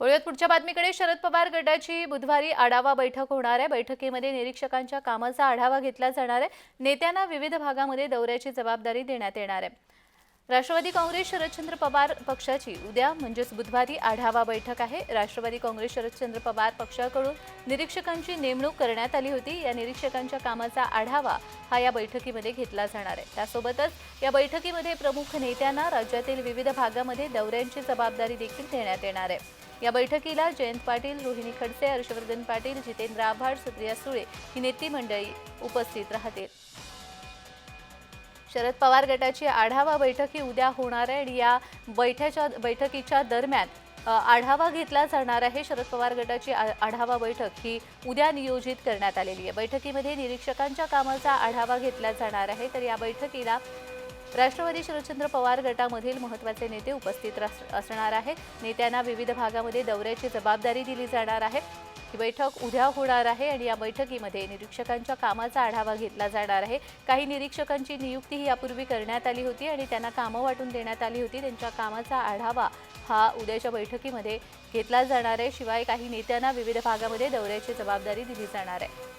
वळूयात पुढच्या बातमीकडे। शरद पवार गटाची बुधवारी आढावा बैठक होणार आहे। बैठकीमध्ये निरीक्षकांच्या कामाचा आढावा घेतला जाणार आहे। नेत्यांना विविध भागामध्ये दौऱ्याची जबाबदारी देण्यात येणार आहे। राष्ट्रवादी काँग्रेस शरदचंद्र पवार पक्षाची उद्या म्हणजेच बुधवारी आढावा बैठक आहे। राष्ट्रवादी काँग्रेस शरदचंद्र पवार पक्षाकडून निरीक्षकांची नेमणूक करण्यात आली होती। या निरीक्षकांच्या कामाचा आढावा हा या बैठकीमध्ये घेतला जाणार आहे। त्यासोबतच या बैठकीमध्ये प्रमुख नेत्यांना राज्यातील विविध भागामध्ये दौऱ्यांची जबाबदारी देखील देण्यात येणार आहे। या बैठकीला जयंत पाटील, रोहिणी खडसे, हर्षवर्धन पाटील, जितेंद्र आव्हाड, सुप्रिया सुळे ही नेते मंडळी उपस्थित राहतील। शरद पवार गटाची आढावा बैठक ही उद्या होणार आहे आणि या बैठकीच्या दरम्यान आढावा घेतला जाणार आहे। शरद पवार गटाची आढावा बैठक ही उद्या नियोजित करण्यात आलेली आहे। बैठकीमध्ये निरीक्षकांच्या कामाचा आढावा घेतला जाणार आहे। तर या बैठकीला राष्ट्रवादी शरदचंद्र पवार गटामधील महत्त्वाचे नेते उपस्थित असणार आहेत। नेत्यांना विविध भागामध्ये दौऱ्याची जबाबदारी दिली जाणार आहे। ही बैठक उद्या होणार आहे आणि या बैठकीमध्ये निरीक्षकांच्या कामाचा आढावा घेतला जाणार आहे। काही निरीक्षकांची नियुक्ती ही यापूर्वी करण्यात आली होती आणि त्यांना कामं वाटून देण्यात आली होती। त्यांच्या कामाचा आढावा हा उद्याच्या बैठकीमध्ये घेतला जाणार आहे। शिवाय काही नेत्यांना विविध भागामध्ये दौऱ्याची जबाबदारी दिली जाणार आहे।